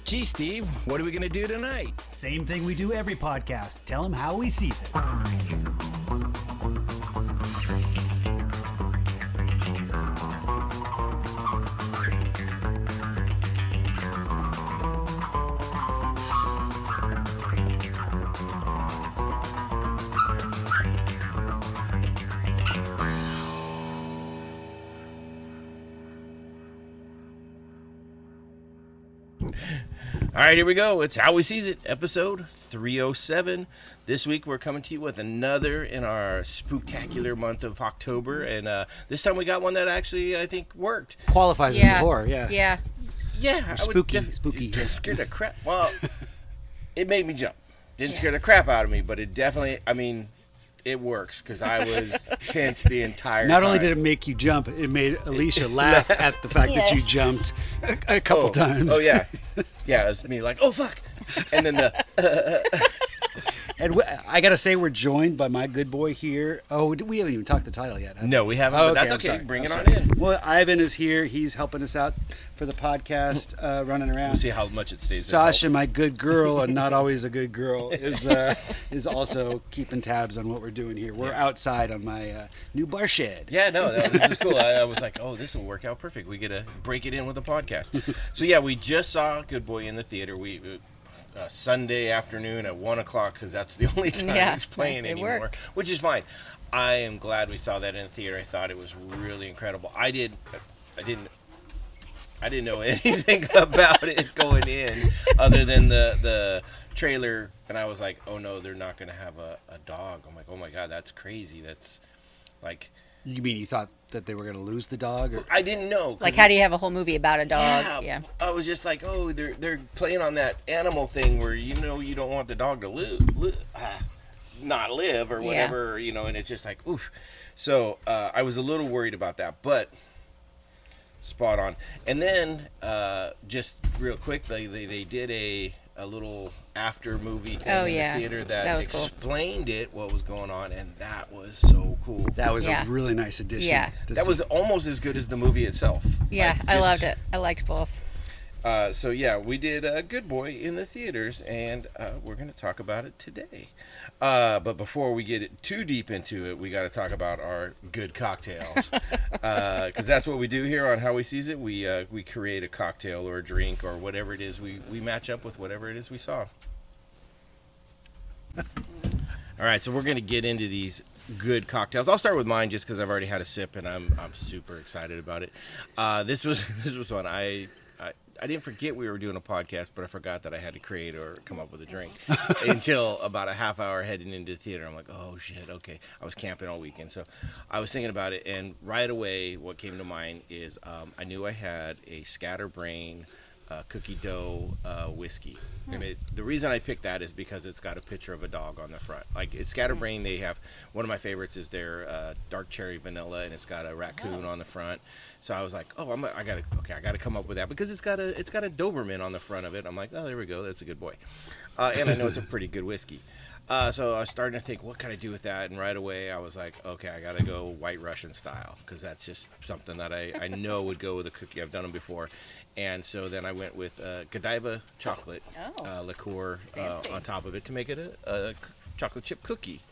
Gee, Steve, what are we going to do tonight? Same thing we do every podcast. Tell them how we sees it. All right, here we go. It's How We Sees It, episode 307. This week we're coming to you with another in our spooktacular month of October, and this time we got one that actually I think worked. Qualifies as a horror, yeah. Yeah, Spooky. It scared the crap. Well, it made me jump. Didn't scare the crap out of me, but it definitely. I mean, it works because I was tense the entire time. Not only did it make you jump, it made Alicia laugh at the fact that you jumped a couple times. Oh yeah, yeah. It was me like, oh fuck, and then the. And I gotta say, we're joined by my good boy here. Oh, we haven't even talked the title yet. No, we haven't. Oh, but okay, that's okay. I'm Bring it sorry. on in. Well, Ivan is here. He's helping us out for the podcast, running around. We'll see how much it stays. Sasha, my good girl, and not always a good girl, is also keeping tabs on what we're doing here. We're outside on my new bar shed. Yeah, no, this is cool. I was like, oh, this will work out perfect. We get to break it in with a podcast. So yeah, we just saw Good Boy in the theater. We Sunday afternoon at 1 o'clock because that's the only time he's playing anymore, worked. Which is fine. I am glad we saw that in the theater. I thought it was really incredible. I didn't know anything about it going in other than the trailer, and I was like, oh no, they're not going to have a dog. I'm like, oh my god, that's crazy. That's like. You mean you thought that they were going to lose the dog? Or? I didn't know. Like, how do you have a whole movie about a dog? Yeah. I was just like, oh, they're playing on that animal thing where you don't want the dog to not live or whatever, and it's just like, oof. So I was a little worried about that, but spot on. And then just real quick, they did a little after movie thing in the theater that explained what was going on, and that was so cool. That was a really nice addition. Yeah. That was almost as good as the movie itself. Yeah, I loved it. I liked both. So yeah, we did Good Boy in the theaters, and we're going to talk about it today. But before we get too deep into it, we got to talk about our good cocktails, because that's what we do here on How We Sees It. We create a cocktail or a drink or whatever it is. We match up with whatever it is we saw. All right, so we're going to get into these good cocktails. I'll start with mine just because I've already had a sip and I'm super excited about it. This was one. I didn't forget we were doing a podcast, but I forgot that I had to create or come up with a drink until about a half hour heading into the theater. I'm like, oh shit, okay. I was camping all weekend, so I was thinking about it, and right away what came to mind is I knew I had a Scatterbrain cookie dough whiskey. And the reason I picked that is because it's got a picture of a dog on the front. Like, it's Scatterbrain, they have, one of my favorites is their dark cherry vanilla, and it's got a raccoon on the front. So I was like, oh, I gotta come up with that because it's got a Doberman on the front of it. I'm like, oh, there we go, that's a good boy. And I know it's a pretty good whiskey. So I was starting to think, what can I do with that? And right away, I was like, okay, I got to go White Russian style because that's just something that I know would go with a cookie. I've done them before. And so then I went with Godiva chocolate liqueur on top of it to make it a chocolate chip cookie.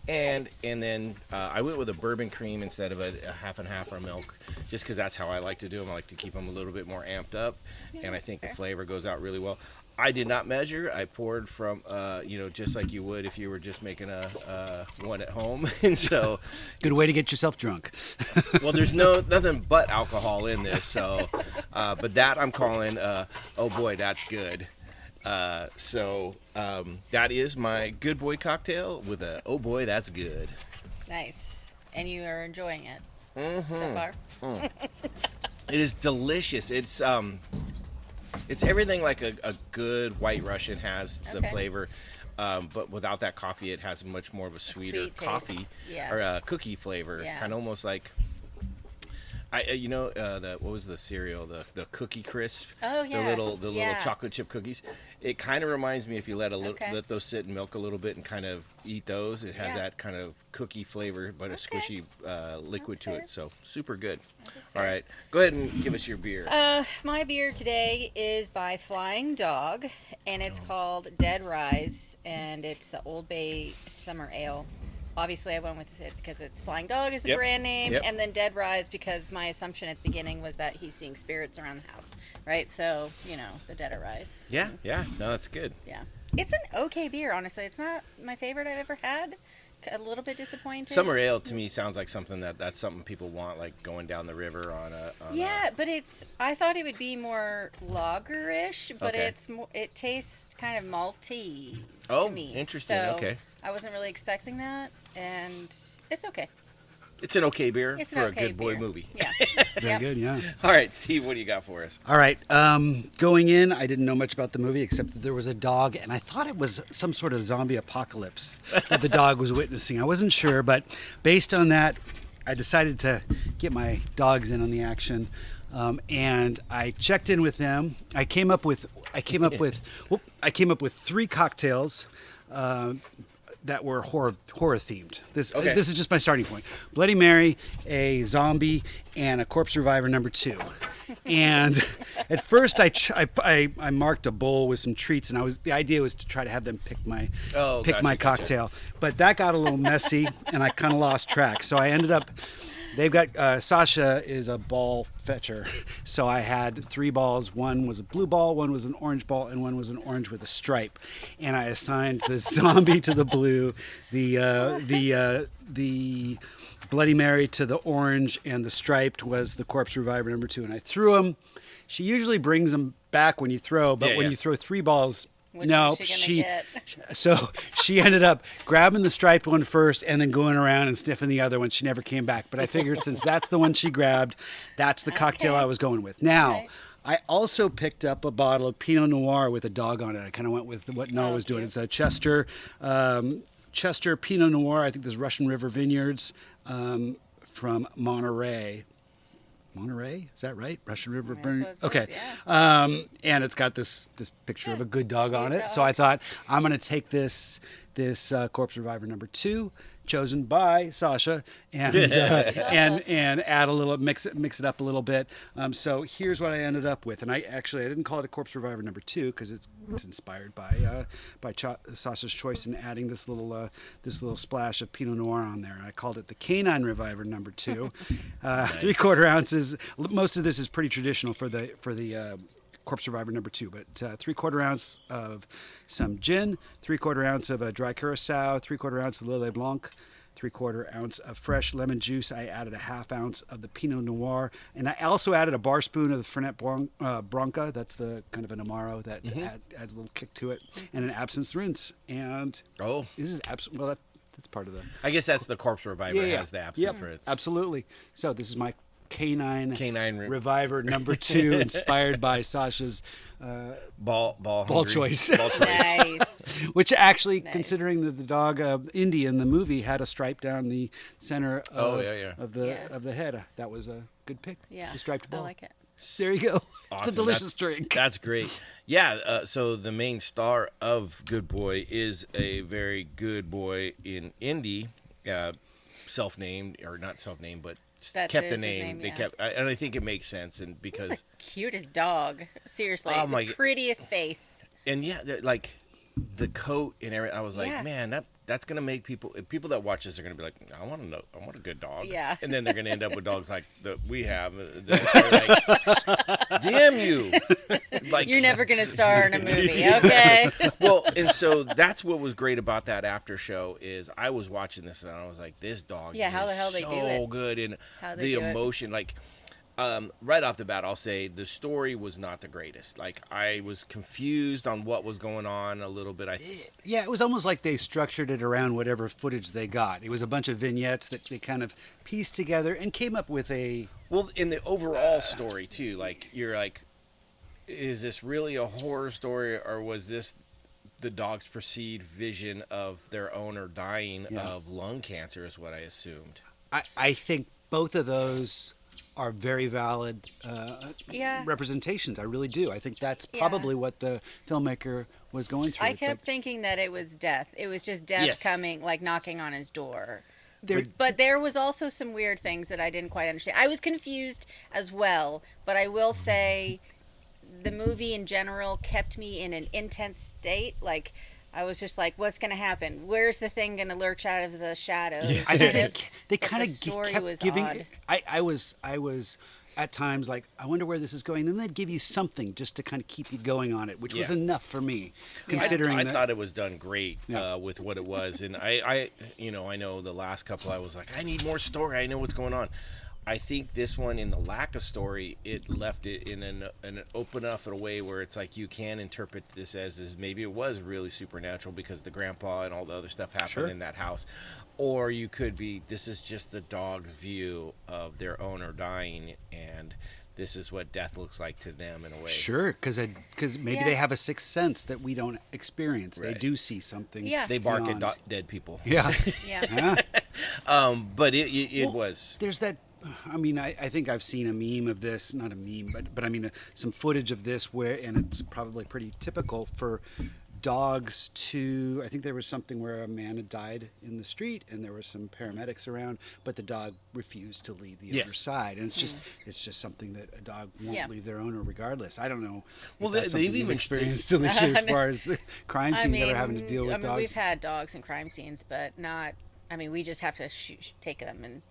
And then I went with a bourbon cream instead of a half and half or milk, just because that's how I like to do them. I like to keep them a little bit more amped up, and I think the flavor goes out really well. I did not measure. I poured from, just like you would if you were just making a one at home. And so, good way to get yourself drunk. Well, there's nothing but alcohol in this. So, but that I'm calling, oh boy, that's good. So that is my Good Boy cocktail with a oh boy, that's good. Nice, and you are enjoying it so far. It is delicious. It's everything like a good White Russian has the flavor, but without that coffee, it has much more of a sweeter sweet coffee or cookie flavor. Yeah. Kind of almost like What was the cereal? The Cookie Crisp. Oh, yeah. The little Yeah. chocolate chip cookies. It kind of reminds me if you let Okay. let those sit in milk a little bit and kind of eat those. It has Yeah. that kind of cookie flavor, but a Okay. squishy liquid That's to fair. it. So super good. That is All fair. right, go ahead and give us your beer. My beer today is by Flying Dog, and it's called Dead Rise, and it's the Old Bay Summer Ale. Obviously, I went with it because it's Flying Dog is the Yep. brand name, Yep. and then Dead Rise because my assumption at the beginning was that he's seeing spirits around the house, right? So, the Dead Arise. Yeah. No, that's good. Yeah. It's an okay beer, honestly. It's not my favorite I've ever had. A little bit disappointed. Summer ale to me sounds like that's something people want, like going down the river on a. Yeah, but I thought it would be more lager-ish, but Okay. it tastes kind of malty Oh, to me. interesting, So okay. I wasn't really expecting that, and it's okay. It's an okay beer It's an for okay a good boy beer. movie. Yeah. Very Yeah. good, yeah. All right, Steve, what do you got for us? All right. Going in, I didn't know much about the movie except that there was a dog, and I thought it was some sort of zombie apocalypse that the dog was witnessing. I wasn't sure, but based on that, I decided to get my dogs in on the action, and I checked in with them. I came up with three cocktails. That were horror themed. This is just my starting point. Bloody Mary, a zombie, and a corpse reviver number 2. And at first, I marked a bowl with some treats, and the idea was to try to have them pick my Gotcha. cocktail. But that got a little messy, and I kind of lost track. So I ended up. They've got Sasha is a ball fetcher, so I had 3 balls. One was a blue ball, one was an orange ball, and one was an orange with a stripe. And I assigned the zombie to the blue, the Bloody Mary to the orange, and the striped was the corpse reviver number 2. And I threw them. She usually brings them back when you throw, but when you throw 3 balls. Which No, one's she gonna get? so she ended up grabbing the striped one first and then going around and sniffing the other one. She never came back. But I figured since that's the one she grabbed, that's the cocktail I was going with. Now, Right. I also picked up a bottle of Pinot Noir with a dog on it. I kind of went with what Noah was doing. cute. It's a Chester Pinot Noir. I think there's Russian River Vineyards from Monterey. Monterey, is that right? Russian River That's what it Vineyards. says, Okay, yeah. and it's got this picture of a good dog on Cute it. So dog. I thought I'm going to take this corpse reviver number 2, chosen by Sasha, and and add a little mix it up a little bit. So here's what I ended up with, and I didn't call it a corpse reviver number 2 because it's inspired by Sasha's choice in adding this little splash of Pinot Noir on there. I called it the Canine Reviver number 2, 3/4 ounces. Most of this is pretty traditional for the corpse reviver number 2, but 3/4 ounce of some gin, 3/4 ounce of a dry curaçao, 3/4 ounce of Lillet Blanc, 3/4 ounce of fresh lemon juice. I added a 1/2 ounce of the Pinot Noir, and I also added a bar spoon of the Fernet Branca. That's the kind of an Amaro that adds a little kick to it, and an absinthe rinse. And this is well, that's part of the. I guess that's the corpse reviver has the absinthe for it. Absolutely. So this is my Canine Canine Reviver number 2, inspired by Sasha's ball choice. Ball choice. Nice. Which actually, Nice. considering that the dog Indy in the movie had a stripe down the center of the head, that was a good pick. Yeah. The striped ball. I like it. There you go. It's Awesome. a delicious drink. That's great. Yeah. So the main star of Good Boy is a very good boy in Indy, self-named or not self-named, but That's kept the his name. name, They yeah. kept, and I think it makes sense, and He's because the cutest dog. Seriously. Oh my the g- prettiest face. and yeah, like the coat and everything. I was like, Yeah. man, that's gonna make people that watch this are gonna be like, I want a good dog. Yeah. And then they're gonna end up with dogs like we have. They're like, damn you! Like You're never going to star in a movie, okay? well, and so that's what was great about that after show is I was watching this and I was like, this dog Yeah, how is the hell they so do it. good, and How they the do it. emotion, like right off the bat, I'll say the story was not the greatest. Like I was confused on what was going on a little bit. Yeah, it was almost like they structured it around whatever footage they got. It was a bunch of vignettes that they kind of pieced together and came up with a. Well, in the overall story too, like you're like, is this really a horror story or was this the dog's perceived vision of their owner dying of lung cancer? Is what I assumed. I think both of those are very valid Yeah. representations. I really do. I think that's probably what the filmmaker was going through. I It's kept like, thinking that it was death. It was just death Yes. coming, like knocking on his door. there, But there was also some weird things that I didn't quite understand. I was confused as well, but I will say the movie in general kept me in an intense state. Like, I was just like, what's going to happen? Where's the thing going to lurch out of the shadows? Yeah. I think they But kind the of story kept was giving. odd. I was at times like, I wonder where this is going. Then they'd give you something just to kind of keep you going on it, which was Yeah. enough for me, considering I that. thought it was done great Yeah. with what it was, and I know the last couple I was like, I need more story. I know what's going on. I think this one, in the lack of story, it left it in an open enough in a way where it's like you can interpret this as maybe it was really supernatural because the grandpa and all the other stuff happened Sure. in that house, or you could be this is just the dog's view of their owner dying, and this is what death looks like to them in a way. Sure, because maybe Yeah. they have a sixth sense that we don't experience. They Right. do see something. Yeah. They bark beyond. at dead people. Yeah. Yeah. Yeah. But it Well, was. There's that. I mean, I think I've seen a meme of this, not a meme, but I mean some footage of this where, and it's probably pretty typical for dogs to. I think there was something where a man had died in the street, and there were some paramedics around, but the dog refused to leave the Yes. other side, and it's just something that a dog won't Yeah. leave their owner regardless. I don't know. Well, if that's they've something you've even- experienced as far as crime I scenes mean, ever having to deal with dogs. we've had dogs in crime scenes, but not. I mean, we just have to take them and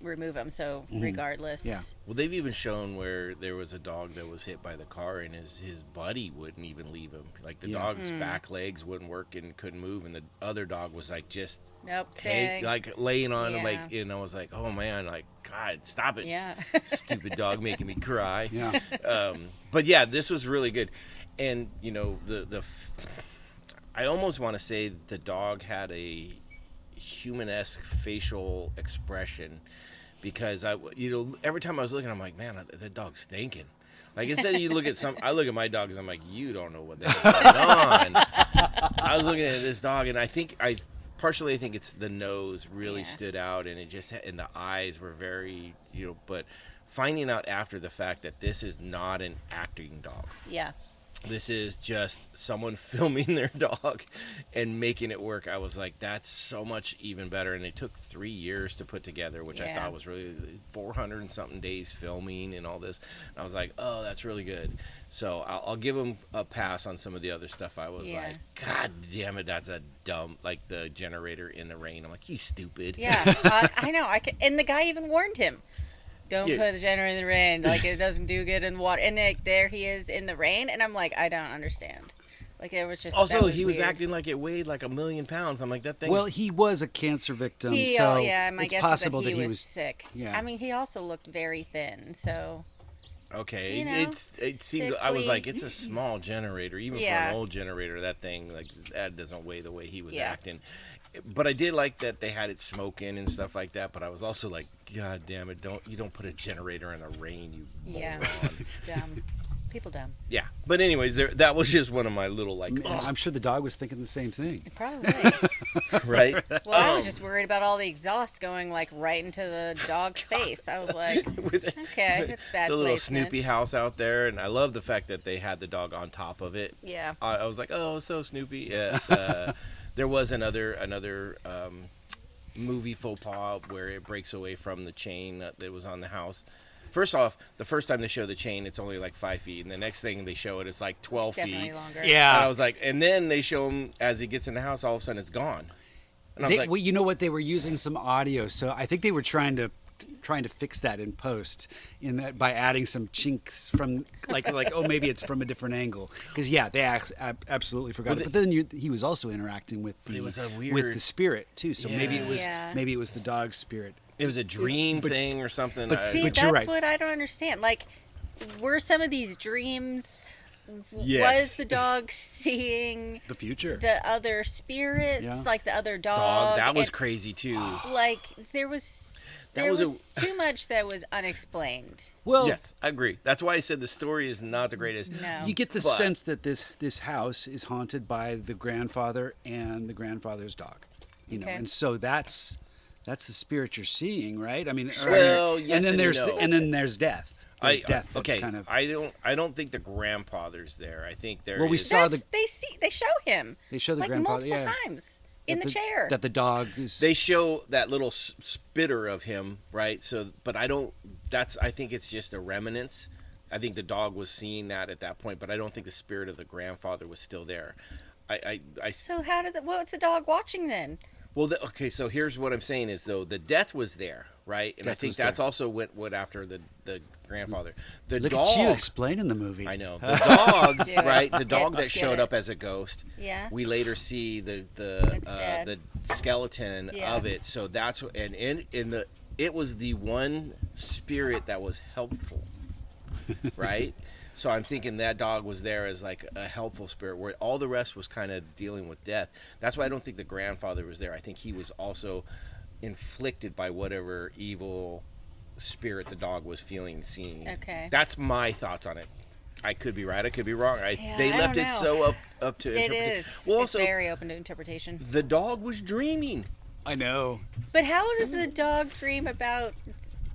remove them. So regardless, Yeah. Well, they've even shown where there was a dog that was hit by the car, and his buddy wouldn't even leave him. Like the Yeah. dog's back legs wouldn't work and couldn't move, and the other dog was like just Nope. like laying on him, like, Yeah. and I was like, oh man, like God, stop it, Yeah. stupid dog making me cry. Yeah. But yeah, this was really good, and I almost want to say the dog had a human-esque facial expression, because every time I was looking, I'm like, man, that dog's stinking. Like, instead of you look at I look at my dogs, I'm like, you don't know what the hell's going on. I was looking at this dog, and I think it's the nose really Yeah. stood out, and it just and the eyes were very, but finding out after the fact that this is not an acting dog. Yeah. This is just someone filming their dog and making it work. I was like, that's so much even better. And it took 3 years to put together, which I Yeah. thought was really 400 and something days filming and all this. And I was like, oh, that's really good. So I'll give him a pass on some of the other stuff. I was Yeah. like, God damn it, that's a dumb, like the generator in the rain. I'm like, he's stupid. Yeah. I know. And the guy even warned him. Don't Yeah. put the generator in the rain. Like, it doesn't do good in water. And there he is in the rain. And I'm like, I don't understand. Like, it was just. Also, that he was weird. acting like it weighed like 1,000,000 pounds. I'm like, that thing. Well, he was a cancer victim, My it's guess possible is that he was was sick. Yeah. I mean, he also looked very thin. So. Okay, You know, it seemed. I was sickly. like, it's a small generator, even for Yeah. an old generator. That thing, like, that doesn't weigh the way he was Yeah. acting. But I did like that they had it smoking and stuff like that. But I was also like, God damn it! You don't put a generator in the rain, you Yeah. moron. Dumb. People dumb. Yeah. But anyways, that was just one of my little like, And I'm sure the dog was thinking the same thing. Probably. right. Well, I was just worried about all the exhaust going like right into the dog's face. I was like, With okay, that's bad the little placement. Snoopy house out there, and I love the fact that they had the dog on top of it. Yeah. I was like, oh, so Snoopy. Yeah. There was another movie faux pas where it breaks away from the chain that was on the house. First off, the first time they show the chain, it's only like 5 feet, and the next thing they show it, it's like 12 It's definitely feet. longer. And Yeah. I was like, and then they show him as he gets in the house, all of a sudden it's gone. And I was like, Well, you know what? They were using some audio, so I think they were trying to fix that in post, in that by adding some chinks from like oh, maybe it's from a different angle, because they absolutely forgot Well, it. But then he was also interacting with it was a with weird- the spirit too, so maybe it was Yeah. maybe it was the dog's spirit. it was a dream thing or something. but See, But that's you're right. what I don't understand. Like, were some of these dreams? Yes. Was the dog seeing The future. the other spirits, Yeah. like the other dog, dog? that was and, crazy too. like there was too much that was unexplained. Well, Yes, I agree. That's why I said the story is not the greatest. No. you get the But- sense that this house is haunted by the grandfather and the grandfather's dog, Okay. and so that's that's the spirit you're seeing, right? I mean, Well, yes and then and there's no. and then there's death. There's death. That's okay, kind of. I don't think the grandfather's there. I think there. Well, we is- saw They show him. They show the like grandfather, multiple yeah. times in the chair. That the dog is. They show that little spitter of him, right? So, but I don't. I think it's just a remnants. I think the dog was seeing that at that point, but I don't think the spirit of the grandfather was still there. So how did what's the dog watching then? Well, okay. So here's what I'm saying is though the death was there, right? And I Death think was that's there. also went after the grandfather. The Look dog. at you explaining the movie. I know the dog, Do it. right? The Get- dog that get showed it. up as a ghost. Yeah. We later see the dead. skeleton Yeah. of it. So that's and it was the one spirit that was helpful, right? So I'm thinking that dog was there as like a helpful spirit, where all the rest was kind of dealing with death. That's why I don't think the grandfather was there. I think he was also inflicted by whatever evil spirit the dog was feeling and seeing. Okay. That's my thoughts on it. I could be right. I could be wrong. They I left don't it know. so up to It interpretation. is. Well, It's also very open to interpretation. the dog was dreaming. I know. But how does the dog dream about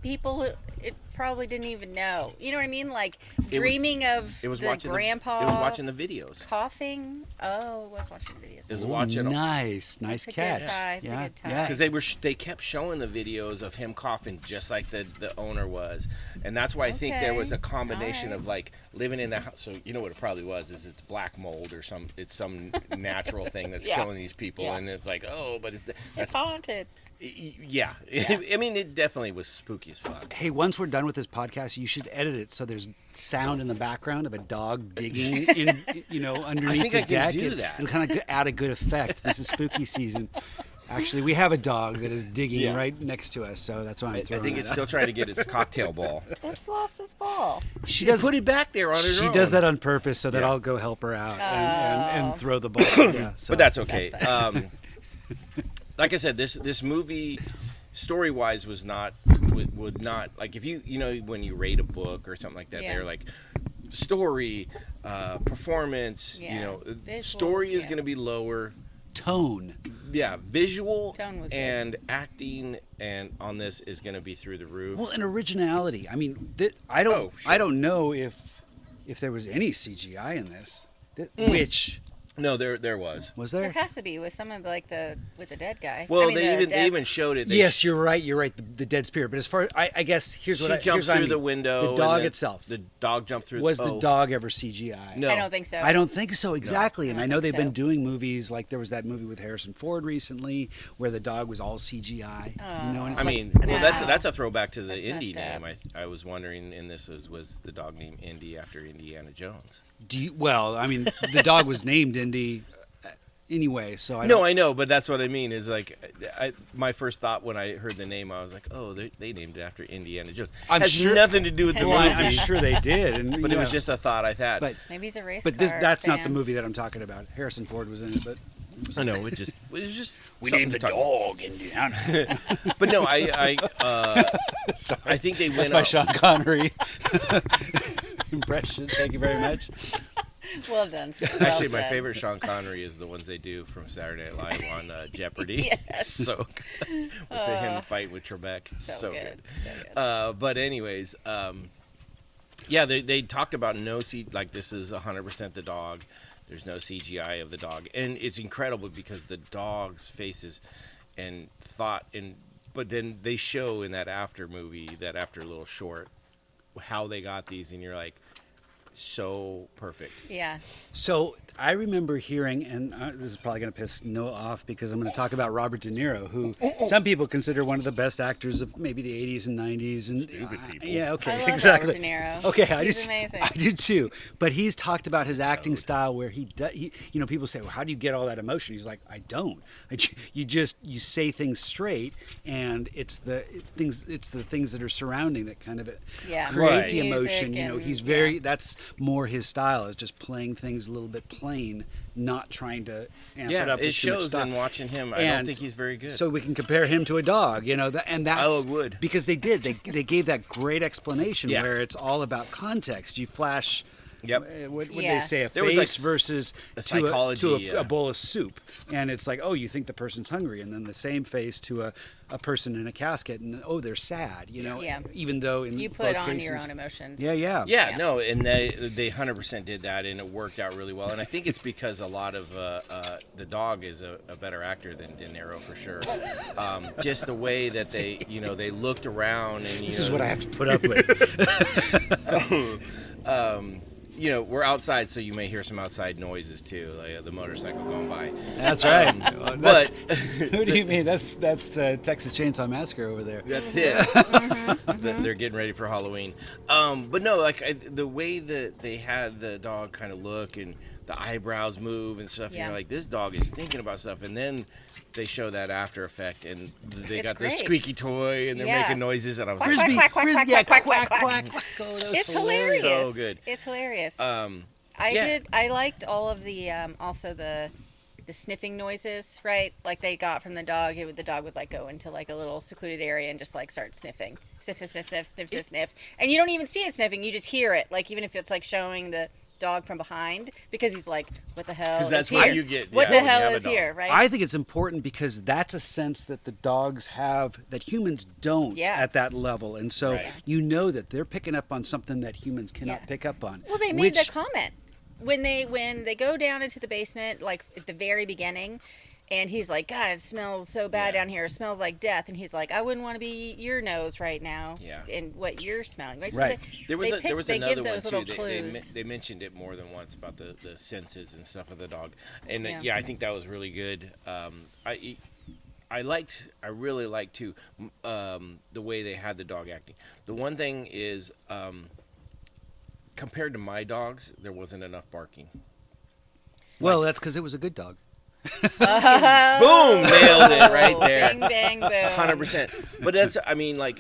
people who it probably didn't even know? You know what I mean? Like was- dreaming of It was the watching. grandpa. It was watching the videos. coughing. Oh, it was watching the videos. It was Ooh, watching. nice That's a good catch. tie. It's a yeah, good tie. yeah. Because they kept showing the videos of him coughing just like the owner was, and that's why I think there was a Okay. combination Alright. of like living in the house. So you know what it probably was is it's black mold or some natural thing that's Yeah. killing these people, Yeah. and it's like but it's It's haunted. yeah. I mean it definitely was spooky as fuck. Hey, once we're done with this podcast, you should edit it so there's sound in the background of a dog digging in, underneath think the I can deck. do that. It'll kind of add a good effect. This is spooky season. Actually, we have a dog that is digging Yeah. right next to us, so that's why I'm I throwing think it it's out. still trying to get its cocktail ball. It's lost its ball. She does Put it back there on her She own. does that on purpose so that Yeah. I'll go help her out Oh. and throw the ball. Yeah, so. But that's okay. Like I said, this movie, story wise, would not like if you when you rate a book or something like that, Yeah. they're like story, performance. Yeah. Visuals, Story is yeah. going to be lower. tone. Yeah, visual Tone was good. and acting and on this is going to be through the roof. Well, and originality. I mean, I Oh, sure. don't know if there was any CGI in this. Which No, there was. was There there? has to be with some of with the dead guy. Well, I mean, they the dead- even showed it. They Yes, you're right. You're right. The dead spirit. But as far I guess here's she what jumps here's what I through mean. the window. The dog and itself. The dog jumped through. Was the oh. dog ever CGI? No. I don't think so. I don't think so exactly. And I I don't know think they've been so. doing movies like there was that movie with Harrison Ford recently where the dog was all CGI. And it's I like, mean, well, that's a throwback to the That's Indy messed name. I was wondering, and this was the dog named Indy after Indiana Jones. the dog was named Indy anyway, so I No, don't, I know, but that's what I mean. Is like, my first thought when I heard the name, I was like, oh, they named it after Indiana Jones. I'm Has sure- nothing to do with the well, movie, I'm sure they did, and but it was just a thought I had. But Maybe he's a race but car that's not the fan. movie that I'm talking about. Harrison Ford was in it, but I know it was just we something named to the talk dog Indiana. about. But no, I think they That's went my out. Sean Connery impression. Thank you very much. Well done. Well Actually, my said. favorite Sean Connery is the ones they do from Saturday Night Live on Jeopardy. Yes. So good. With him fighting with Trebek. So good. So good. But anyways, yeah, they talked about no like this is 100% the dog. There's no CGI of the dog, and it's incredible because the dog's faces and thought but then they show in that after movie, that after little short, how they got these, and you're like, so perfect. Yeah. So I remember hearing, and this is probably going to piss Noah off because I'm going to talk about Robert De Niro, who some people consider one of the best actors of maybe the 80s and 90s. And Stupid people. Yeah, okay, I love exactly. Robert De Niro. Okay, He's amazing. I do too. But he's talked about his acting style where he people say, well, how do you get all that emotion? He's like, I don't. You say things straight, and it's the things that are surrounding that kind of Yeah. create Right. the emotion. Music and- He's very that's more his style, is just playing things a little bit plain, not trying to amp it Yeah, up. it with too much shows stuff. in watching him. I don't And think he's very good. So we can compare him to a dog, and that's Oh, it would. because they did. They gave that great explanation Yeah. where it's all about context. You flash Yep. What did Yeah. they say? A There was, face like, versus a to psychology, a bowl of soup, and it's like, oh, you think the person's hungry, and then the same face to a person in a casket, and oh, they're sad. You know, Yeah. even though in You both put on cases, your own emotions. Yeah, yeah, Yeah, no, and they 100% did that, and it worked out really well. And I think it's because a lot of the dog is a better actor than De Niro for sure. Just the way that they looked around, and This is what I have to put up with. We're outside, so you may hear some outside noises too, like the motorcycle going by. That's right. But Who do you mean? That's Texas Chainsaw Massacre over there. that's it. They're getting ready for Halloween. But no, the way that they had the dog kind of look and the eyebrows move and stuff, Yeah. and you're like, this dog is thinking about stuff. And then they show that after effect, and they It's got great. the squeaky toy, and they're Yeah. making noises, and I was Quack, like, quack, quack, quack, quack, quack, quack, quack. Oh, It's hilarious. So good. It's hilarious. Yeah. I liked all of the also the sniffing noises, right? Like they got from the dog. The dog would like go into like a little secluded area and just like start sniffing, sniff, sniff, sniff, sniff, sniff, sniff, sniff, and you don't even see it sniffing. You just hear it, like even if it's like showing the dog from behind, because he's like, what the hell? 'Cause that's is what here? you get, What yeah, the when you hell have a is dog. here, right? I think it's important because that's a sense that the dogs have that humans don't Yeah. at that level, and so Right. you know that they're picking up on something that humans cannot Yeah. pick up on. Well, they made which, the comment when they go down into the basement, like at the very beginning, and he's like, God, it smells so bad Yeah. down here. It smells like death. And he's like, I wouldn't want to be your nose right now. Yeah. And what you're smelling. Right. Right. There was they another give one those too. little They clues. they mentioned it more than once about the senses and stuff of the dog, and Yeah. I think that was really good. I really liked too the way they had the dog acting. The one thing is, compared to my dogs, there wasn't enough barking. well, that's because it was a good dog. Boom, nailed it right there. Bang, bang, boom. 100%. But that's,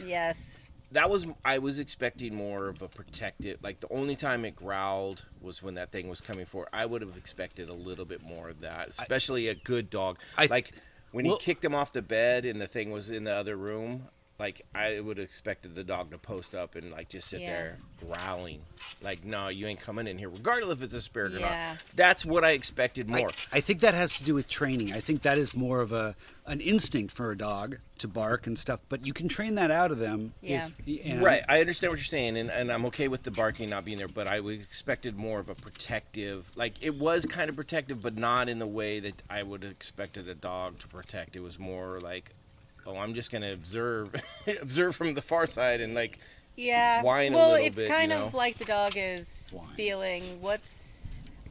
Yes. I was expecting more of a protective, like the only time it growled was when that thing was coming forward. I would have expected a little bit more of that, especially a good dog. When he kicked him off the bed and the thing was in the other room, like I would have expected the dog to post up and like just sit Yeah. there growling. Like, no, you ain't coming in here, regardless if it's a spirit or Yeah. not. That's what I expected more. I think that has to do with training. I think that is more of an instinct for a dog to bark and stuff, but you can train that out of them. Yeah. Right, I understand what you're saying, and I'm okay with the barking not being there, but I would expected more of a protective, like it was kind of protective, but not in the way that I would have expected a dog to protect. It was more like, oh, I'm just going to observe from the far side and like, Yeah. whine a well, little it's bit, kind you know? of like the dog is feeling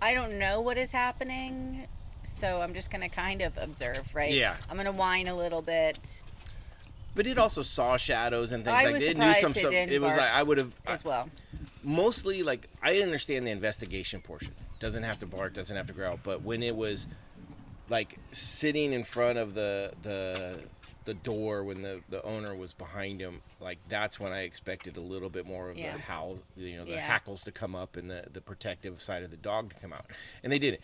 I don't know what is happening, so I'm just going to kind of observe, right? Yeah. I'm going to whine a little bit but it also saw shadows and things I like was that. It knew surprised it some, didn't it was bark like, I would have, as well. mostly like I understand the investigation portion. Doesn't have to bark, doesn't have to growl. But when it was like sitting in front of the door when the owner was behind him, like that's when I expected a little bit more of Yeah. the howls, the Yeah. hackles to come up and the protective side of the dog to come out, and they didn't.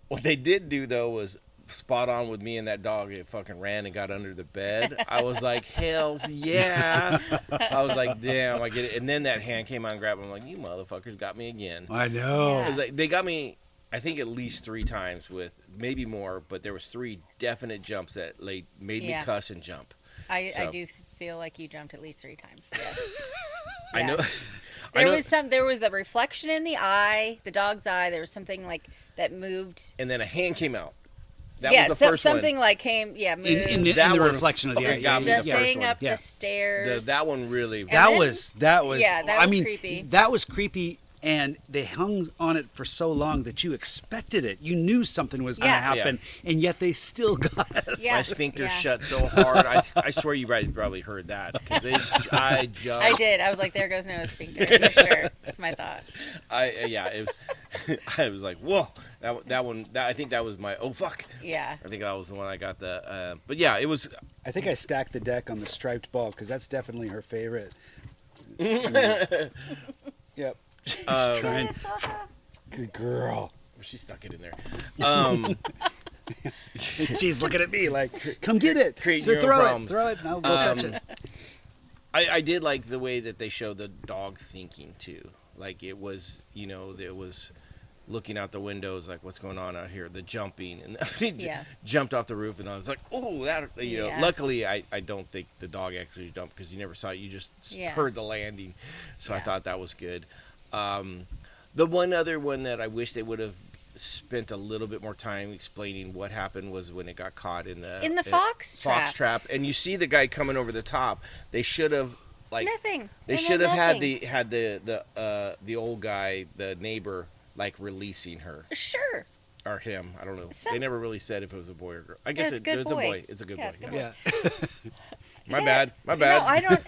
What they did do though was spot on with me and that dog. It fucking ran and got under the bed. I was like, hells yeah. I was like, damn, I get it. And then that hand came out and grabbed him. I'm like, you motherfuckers got me again. I know. Yeah. It was like they got me, I think at least 3 times with maybe more, but there was 3 definite jumps that made me Yeah. cuss and jump. I So- do feel like you jumped at least 3 times. Yes. I know. There was the reflection in the eye, the dog's eye. There was something like that moved. And then a hand came out. That yeah, was the first something one. like came. Yeah, moved. In That the one reflection of the fucking eye. got me the the first thing one. up Yeah. the stairs. That one really. That then- was Yeah, that I was mean, creepy. that was creepy, and they hung on it for so long that you expected it. You knew something was going to Yeah. happen, and yet they still got us. Yeah. My sphincter Yeah. shut so hard. I swear you guys probably heard that because I jumped. I did. I was like, there goes Noah's sphincter. For sure. That's my thought. It was. I was like, whoa. That one. I think that was my. Oh fuck. Yeah. I think that was the one I got the. But yeah, it was. I think I stacked the deck on the striped ball because that's definitely her favorite. Yep. She's trying. Good girl. She stuck it in there. She's looking at me like, "Come get it." Creating So your own throw problems. it. Throw it. And I'll go fetch it. I did like the way that they show the dog thinking too. Like it was, there was looking out the windows, like what's going on out here, the jumping, and he jumped off the roof, and I was like, oh, that, luckily I don't think the dog actually jumped because you never saw it, you just heard the landing, so I thought that was good. The one other one that I wish they would have spent a little bit more time explaining what happened was when it got caught in the fox trap, and you see the guy coming over the top. They should have nothing. They should have had the old guy, the neighbor, like releasing her. Sure. Or him. I don't know. They never really said if it was a boy or girl. I guess it was a boy. It's a good boy. Yeah. My bad. No, I don't.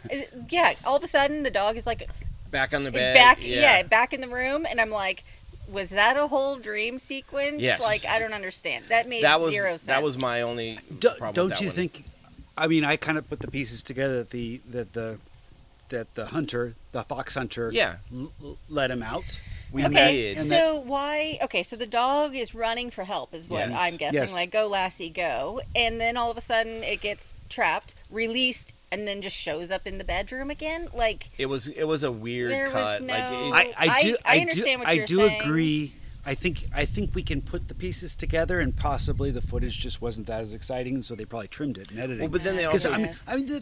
Yeah. All of a sudden, the dog is like back on the bed. Back in the room, and I'm like, was that a whole dream sequence? Yes. Like, I don't understand. That made zero sense. That was my only problem. Don't you think? I mean, I kind of put the pieces together that the hunter, the fox hunter, let him out. So why? Okay, so the dog is running for help, is what I'm guessing. Yes. Like, go Lassie, go, and then all of a sudden it gets trapped, released, and then just shows up in the bedroom again. Like it was a weird cut. Was no, I understand what you're saying. I do agree. I think we can put the pieces together, and possibly the footage just wasn't that as exciting, so they probably trimmed it in editing. Well, but then they also, I mean,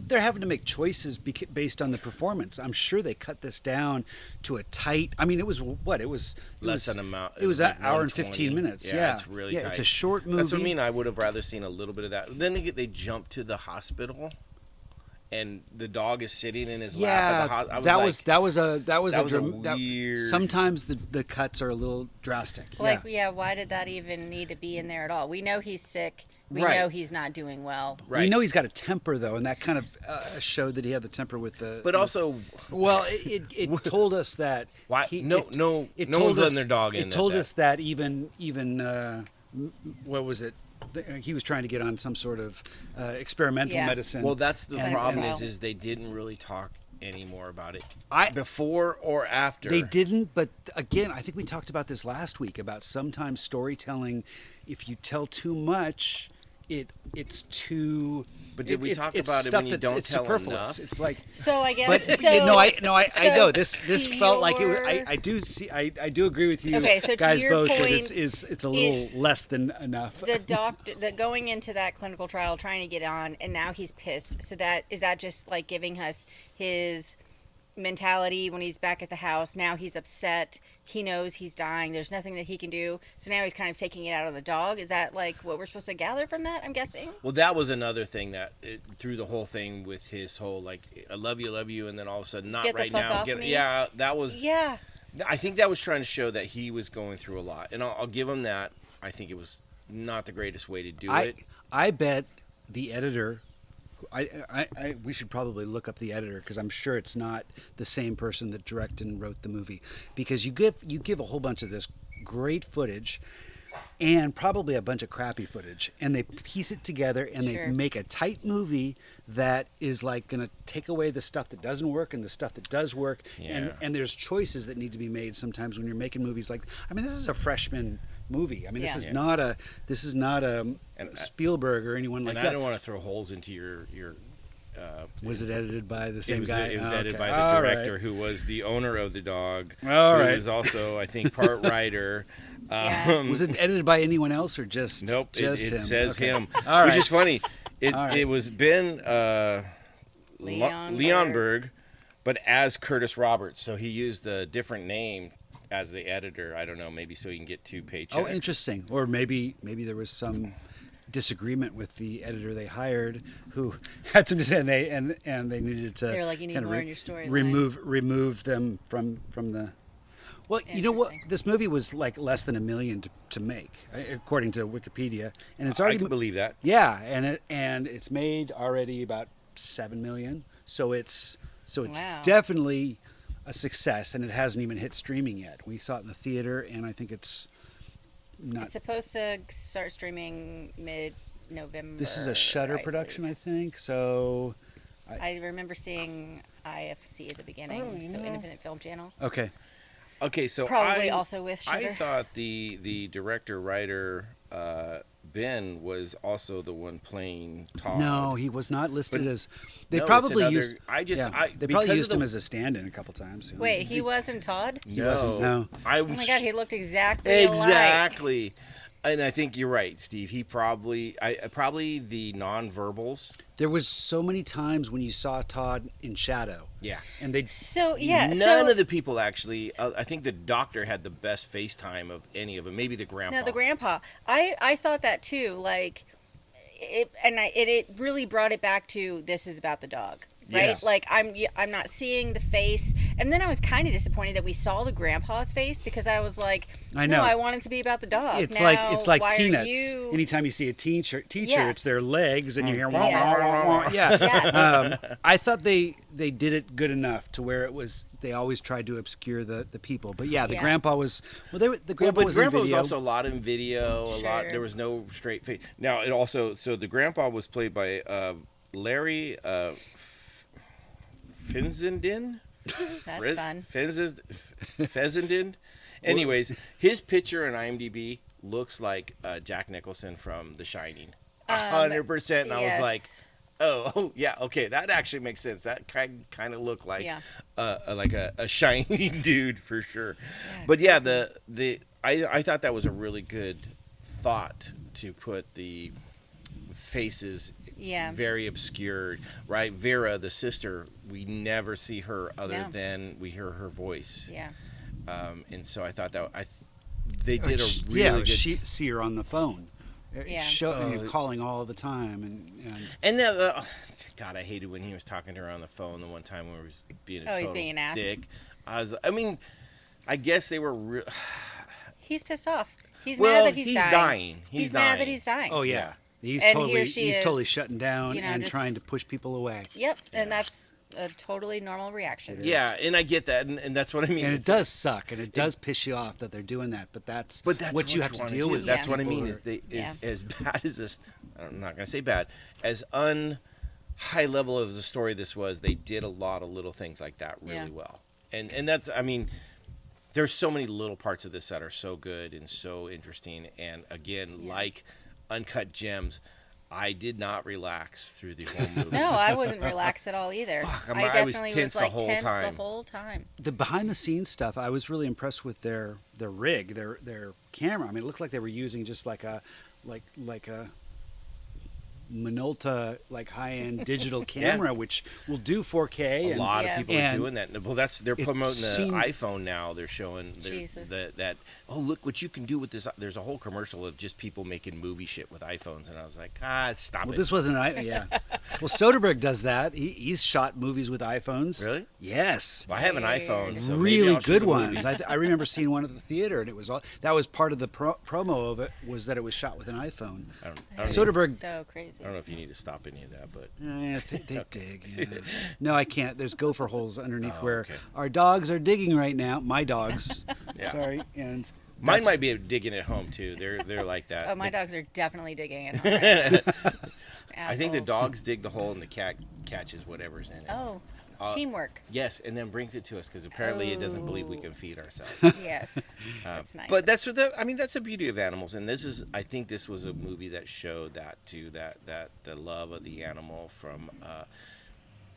they're having to make choices based on the performance. I'm sure they cut this down to a tight. I mean, it was what it was less than amount. It was an hour and 15 minutes. Yeah, it's really tight. It's a short movie. That's what I mean. I would have rather seen a little bit of that. Then they jump to the hospital. And the dog is sitting in his lap at the that was a weird. Sometimes the cuts are a little drastic. Like, why did that even need to be in there at all? We know he's sick. We know he's not doing well. Right. We know he's got a temper though, and that kind of showed that he had the temper with the. But also, well, it told us that why no one's letting their dog in. It told us that even what was it? He was trying to get on some sort of experimental medicine. Well, that's the problem is they didn't really talk anymore about it before or after. They didn't, but again, I think we talked about this last week about sometimes storytelling, if you tell too much, it's too. But did we talk about it when you don't tell superfluous. enough? It's like. So I guess. But I know this felt like it. I do agree with you. Okay, so guys to your both point, that it's a little less than enough. The doctor, going into that clinical trial, trying to get on, and now he's pissed. So is that just like giving us his mentality when he's back at the house? Now he's upset. He knows he's dying. There's nothing that he can do. So now he's kind of taking it out on the dog. Is that like what we're supposed to gather from that? I'm guessing. Well, that was another thing that through the whole thing with his whole like I love you, and then all of a sudden not get right the fuck now. Off me. Yeah, that was. Yeah. I think that was trying to show that he was going through a lot, and I'll give him that. I think it was not the greatest way to do it. I bet the editor. We should probably look up the editor because I'm sure it's not the same person that directed and wrote the movie, because you give a whole bunch of this great footage and probably a bunch of crappy footage, and they piece it together and they make a tight movie that is like going to take away the stuff that doesn't work and the stuff that does work. And there's choices that need to be made sometimes when you're making movies. Like, I mean, this is a freshman movie. I mean, this is not a Spielberg or anyone like that. And I don't want to throw holes into your was it edited by the same guy? It was edited by the director who was the owner of the dog. Who was also, I think, part writer. Was it edited by anyone else or just? Nope. Just it him? says him, All which is funny. It was Ben Leonberg, but as Curtis Roberts. So he used a different name as the editor. I don't know, maybe so he can get 2 paychecks. Oh, interesting. Or maybe there was some disagreement with the editor they hired who had some to say, and they needed to. They're like, you need more in your story. Remove them from the. Well, you know what? This movie was like less than $1 million to make, according to Wikipedia, and it's already. I can believe that. Yeah, and it's made already about $7 million. So it's definitely a success, and it hasn't even hit streaming yet. We saw it in the theater, and I think it's not. It's supposed to start streaming mid-November. This is a Shudder production, I think. So. I remember seeing IFC at the beginning, so Independent Film Channel. Okay, so probably also with Shudder. I thought the director writer Ben was also the one playing Todd. No, he was not listed But- as. They No, it's probably another- used. they probably used him as a stand-in a couple times. You know. Wait, he wasn't Todd? wasn't, no. Oh my God, he looked exactly alike. Exactly. And I think you're right, Steve. He probably the nonverbals. There was so many times when you saw Todd in shadow. Yeah. And they. So yeah, None of the people actually. I think the doctor had the best FaceTime of any of them. Maybe the grandpa. No, the grandpa. I thought that too. Like, it really brought it back to this is about the dog, right? Yes. Like I'm not seeing the face, and then I was kind of disappointed that we saw the grandpa's face because I was like, I know. no, I want it to be about the dog. It's Now, like why are Peanuts. you- Anytime you see a teacher, Yeah. it's their legs, and you hear wah, Yes. wah, wah, wah. Yeah. Yeah. I thought they did it good enough to where it was. They always tried to obscure the people, but yeah, the Yeah. grandpa was. Well, the Well, grandpa but was grandpa in was video. also a lot in video. A lot. Sure. There was no straight face. Now it also. So the grandpa was played by Larry Fessenden. That's fun. Fessenden. Anyways, his picture on IMDb looks like Jack Nicholson from The Shining. 100%. And I was like, Yes. oh, yeah, okay, that actually makes sense. That kind of looked like Yeah. a Shining dude for sure. But yeah, I thought that was a really good thought to put the faces Yeah. very obscured, right? Vera, the sister, we never see her other No. than we hear her voice. Yeah. And so I thought that they did a really good. See her on the phone. Yeah. Calling all the time, And then, God, I hated when he was talking to her on the phone the one time when he was being a Oh, he's total being an ass. dick. I guess they were. He's pissed off. He's Well, mad that he's dying. He's mad dying. that he's dying. oh yeah, he's And totally here she he's totally is, shutting down you know, and just- trying to push people away. Yep, and that's a totally normal reaction. Yeah, and I get that, and that's what I mean. And it It's- does suck, and it does piss you off that they're doing that. But that's what you have to wanna deal do. with. That's Yeah. what I People mean. are- Is as bad as this. I'm not going to say bad. As high level of the story this was, they did a lot of little things like that really Yeah. well. And that's, I mean, there's so many little parts of this that are so good and so interesting. And again, like Uncut Gems, I did not relax through the whole movie. No, I wasn't relaxed at all either. Fuck, I I was definitely tense was like the whole tense time. the whole time. The behind the scenes stuff, I was really impressed with their rig, their camera. I mean, it looked like they were using just like a Minolta high end digital camera, which will do 4K. A lot Yeah. of people are and doing that. Well, they're promoting seemed- the iPhone now. They're showing Jesus. that. Oh, look what you can do with this. There's a whole commercial of just people making movie shit with iPhones, and I was like, stop Well, it. this wasn't yeah. Well, Soderbergh does that. He's shot movies with iPhones. Really? Yes. Well, I have an iPhone, so maybe Really I'll shoot good a movie. ones. I remember seeing one at the theater, and it was all that was part of the promo of it was that it was shot with an iPhone. I don't Soderbergh- So crazy. I don't know if you need to stop any of that, but I think they dig. Yeah. No, I can't. There's gopher holes underneath where okay. our dogs are digging right now. My dogs. Yeah. Sorry. And mine that's- might be digging at home too. They're like that. Oh, my dogs are definitely digging it. Right I think the Assholes. dogs dig the hole and the cat catches whatever's in it. Oh, teamwork. Yes, and then brings it to us because apparently it doesn't believe we can feed ourselves. Yes, that's nice. But that's what that's the beauty of animals, and I think this was a movie that showed that too, that the love of the animal from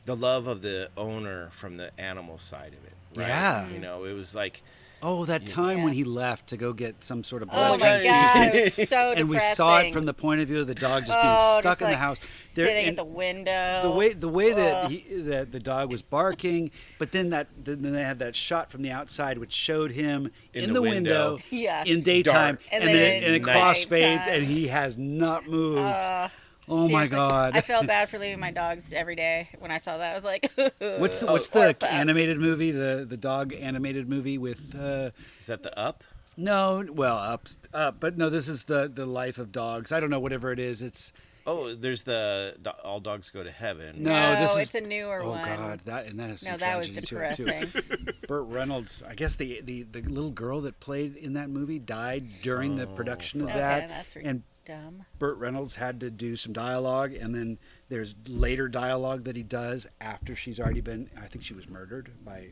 the love of the owner from the animal side of it. Right? Yeah. You know, it was like, that time Yeah. when he left to go get some sort of oh blood my yeah. god, it was so and we depressing. saw it from the point of view of the dog just being Oh, stuck just, in the like, house. sitting at and the window. the way that that the dog was barking, but then then they had that shot from the outside which showed him in the window Yeah. in daytime, Dark. and And then then it in crossfades, nighttime. and he has not moved. Oh my Seriously. God. I felt bad for leaving my dogs every day when I saw that. I was like, What's poor the pups. animated movie? The dog animated movie with is that the Up? but no, this is the life of dogs. I don't know, whatever it is. It's Oh, there's the All Dogs Go to Heaven. No, No, this is it's a newer oh one. God, that has some No, that was tragedy to it, too. depressing. Burt Reynolds, I guess the little girl that played in that movie died during the production of Okay, that, that's and Dumb. Burt Reynolds had to do some dialogue, and then there's later dialogue that he does after she's already been. I think she was murdered by.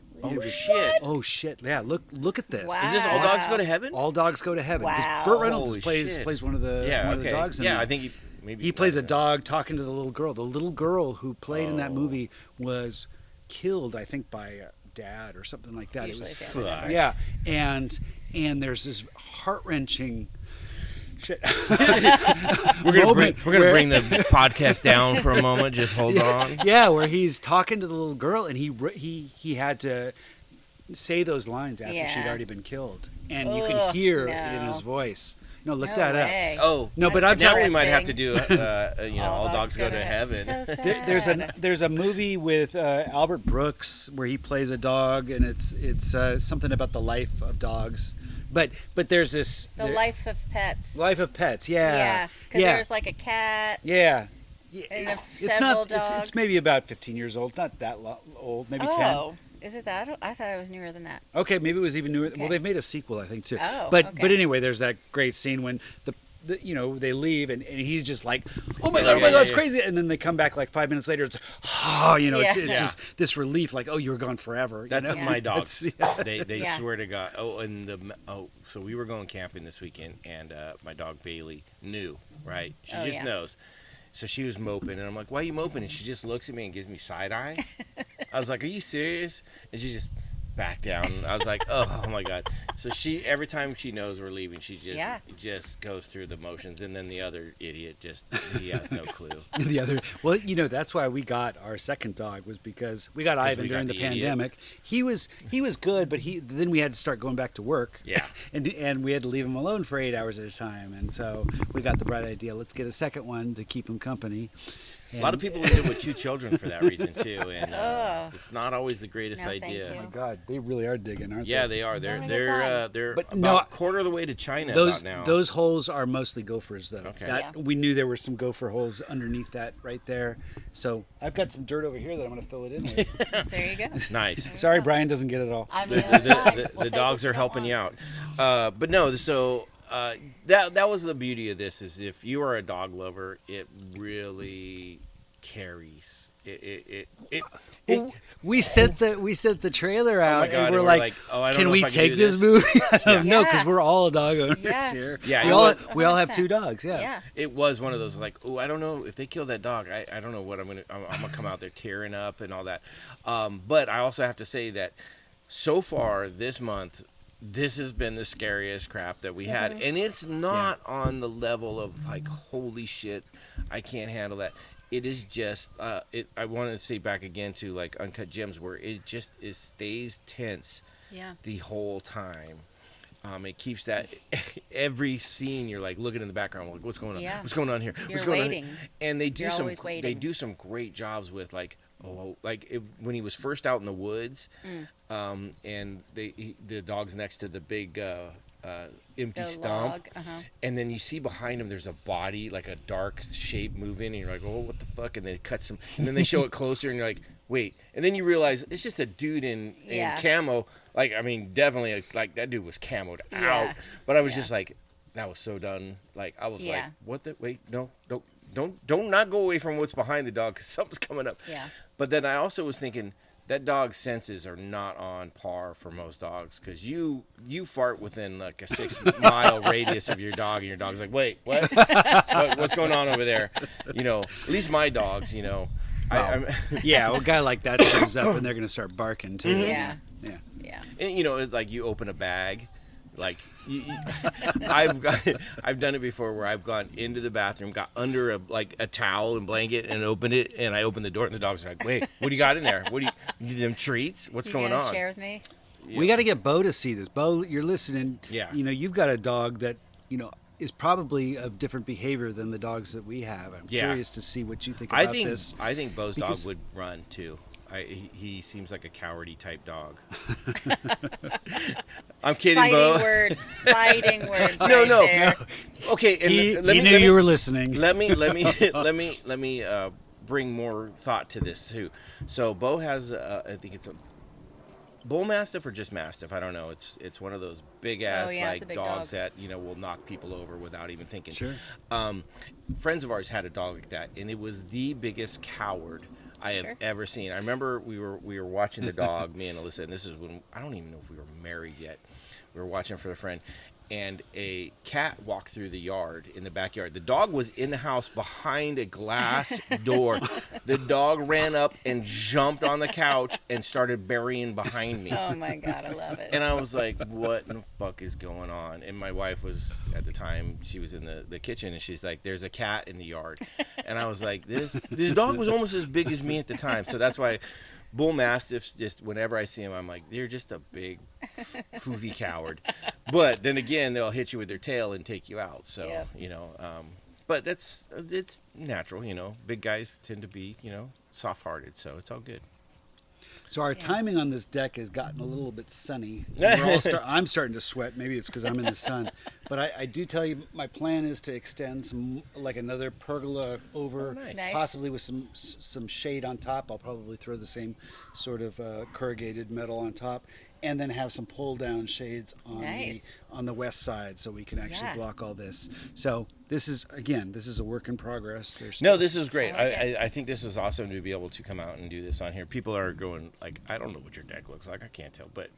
Shit! Oh shit! Yeah, look at this. Wow. Is this All Dogs Go to Heaven? All Dogs Go to Heaven. Because Wow. Burt Reynolds Holy plays shit. one of the Okay. dogs. In Yeah, that. I think he plays a dog talking to the little girl. The little girl who played in that movie was killed, I think, by a dad or something like that. Usually It was Fuck. yeah, and there's this heart wrenching. Shit. We're gonna bring the podcast down for a moment. Just hold on. Yeah, where he's talking to the little girl, and he had to say those lines after Yeah. she'd already been killed, and you Ugh, can hear it no. in his voice. No, look No that way. Oh No, but That's I'm now talking. we might have to depressing. do All Dogs Go to Heaven. So There's a movie with Albert Brooks where he plays a dog, and it's something about the life of dogs. But there's this The Life of Pets. Life of Pets. Yeah. Yeah, because there's like a cat. Yeah. And the It's several not. dogs. It's maybe about 15 years old. Not that old. Maybe 10. Oh, is it that? I thought it was newer than that. Okay, maybe it was even newer. Well, Okay. they've made a sequel, I think, too. Oh, but okay. but anyway, there's that great scene when they leave and he's just like, oh my god, it's crazy, and then they come back like 5 minutes later. It's it's Yeah. just this relief, like, oh, you were gone forever. you That's know? my dogs. It's- They Yeah. swear to God. So we were going camping this weekend, and my dog Bailey knew. Right, she Oh, just yeah. knows. So she was moping, and I'm like, "Why are you moping?" And she just looks at me and gives me side eye. I was like, "Are you serious?" And she just backed down. I was like, "Oh my god!" So every time she knows we're leaving, she just goes through the motions, and then the other idiot he has no clue. The other, well, that's why we got our second dog, was because we got Ivan we got during the the idiot. pandemic. He was good, but then we had to start going back to work. Yeah. and we had to leave him alone for 8 hours at a time, and so we got the bright idea. Let's get a second one to keep him company. A lot of people leave it with 2 children for that reason too, and it's not always the greatest No, thank idea. you. Oh my God, they really are digging, aren't Yeah, they? they are. They're Having a good time. they're But about no, a quarter of the way to China Those about now. those holes are mostly gophers, though. Okay. That Yeah. we knew there were some gopher holes underneath that right there. So I've got some dirt over here that I'm going to fill it in with. There you go. Nice. Sorry, Brian doesn't get it all. I mean, that's fine. We'll The take dogs what are you helping want. you out. But no, so that was the beauty of this, is if you are a dog lover, it really carries. We sent the trailer out, God, and we're like, oh, I don't can know we if I can take do this this." movie? I don't know, Yeah. because we're all dog owners Yeah. here. Yeah, we it all was- we all have 100%. 2 dogs. Yeah. Yeah. It was one of those like, oh, I don't know if they kill that dog. I don't know what I'm gonna come out there tearing up and all that. But I also have to say that so far this month, this has been the scariest crap that we had, and it's not on the level of like, holy shit, I can't handle that. It is just I wanted to say back again to like Uncut Gems, where it stays tense Yeah. the whole time. It keeps that every scene you're like looking in the background, like, what's going on? Yeah. What's going on here? You're What's going waiting. on here? And they do You're some always waiting. great jobs with like when he was first out in the woods, and the dog's next to the big empty The stump, log, and then you see behind him there's a body, like a dark shape moving, and you're like, oh, what the fuck? And then it cuts him, and then they show it closer, and you're like, wait, and then you realize it's just a dude in Yeah. camo. Like, I mean, definitely, like, that dude was camoed Yeah. out, but I was Yeah. just like, that was so done. Like, I was like, Yeah. what the? Wait, no, don't not go away from what's behind the dog, because something's coming up. Yeah. But then I also was thinking, that dog's senses are not on par for most dogs, because you fart within like a 6-mile radius of your dog, and your dog's like, wait, what? What's going on over there? At least my dogs, I'm Yeah, a guy like that shows up, and they're going to start barking too. Yeah. Yeah. Yeah. and, it's like you open a bag. Like I've done it before, where I've gone into the bathroom, got under a towel and blanket, and opened it, and I opened the door, and the dogs are like, "Wait, what do you got in there? What do you them treats? What's You going gonna on?" share with me? We got to get Bo to see this. Bo, you're listening. Yeah. You've got a dog that is probably of different behavior than the dogs that we have. I'm Yeah. curious to see what you think about this. I think Bo's because- dog would run too. He seems like a cowardy type dog. I'm kidding, Bo. Fighting words. No, right no. there. Okay, and He let me knew you were listening. let me bring more thought to this too. So Bo has I think it's bull mastiff or just mastiff, I don't know. It's one of those big ass yeah, it's a big dogs dog. that will knock people over without even thinking. Sure. Friends of ours had a dog like that, and it was the biggest coward I have ever seen. I remember we were watching the dog, me and Alyssa, and this is when I don't even know if we were married yet. We were watching for a friend, and a cat walked through the yard in the backyard. The dog was in the house behind a glass door. The dog ran up and jumped on the couch and started burying behind me. Oh my God, I love it. And I was like, what in the fuck is going on? And my wife was, at the time, she was in the kitchen, and she's like, there's a cat in the yard. And I was like, this dog was almost as big as me at the time. So that's why bull mastiffs, just whenever I see them, I'm like, they're just a big, foofy coward. But then again, they'll hit you with their tail and take you out. So, but it's natural, Big guys tend to be, soft-hearted, so it's all good. So our timing on this deck has gotten a little bit sunny. I'm starting to sweat. Maybe it's because I'm in the sun. But I do tell you, my plan is to extend some, like another pergola over, Nice. possibly with some shade on top. I'll probably throw the same sort of corrugated metal on top, and then have some pull down shades on the west side, so we can actually block all this. So this is a work in progress. No, this is great. I like I think this is awesome to be able to come out and do this on here. People are going like, I don't know what your deck looks like. I can't tell, but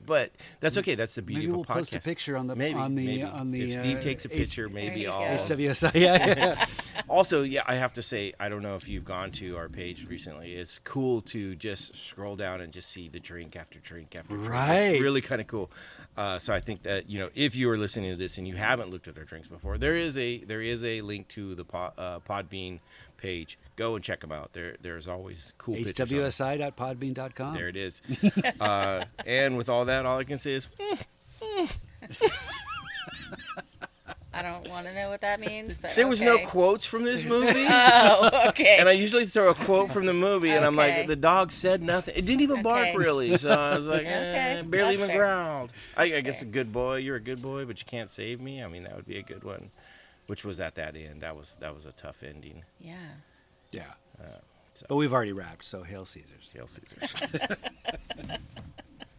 that's okay. That's the beauty Maybe of we'll a podcast. post a picture on the If Steve takes a picture, maybe you I'll. go. HWSI. Yeah. Also, I have to say, I don't know if you've gone to our page recently. It's cool to just scroll down and just see the drink after drink after drink. Right. It's really kind of cool. So I think that if you are listening to this and you haven't looked at our drinks before, there is a link to the Podbean page. Go and check them out. There's always cool pictures. HWSI.podbean.com. There it is. And with all that, all I can say is. I don't want to know what that means, but There was no okay. quotes from this movie. Oh, okay. And I usually throw a quote from the movie, and I'm Okay. like, the dog said nothing. It didn't even bark, Okay. really. So I was like, Okay, barely that's even fair. growled. I guess a good boy. You're a good boy, but you can't save me. I mean, that would be a good one. Which was at that end. That was a tough ending. Yeah. Yeah. But we've already wrapped, so Hail Caesars. Hail Caesars.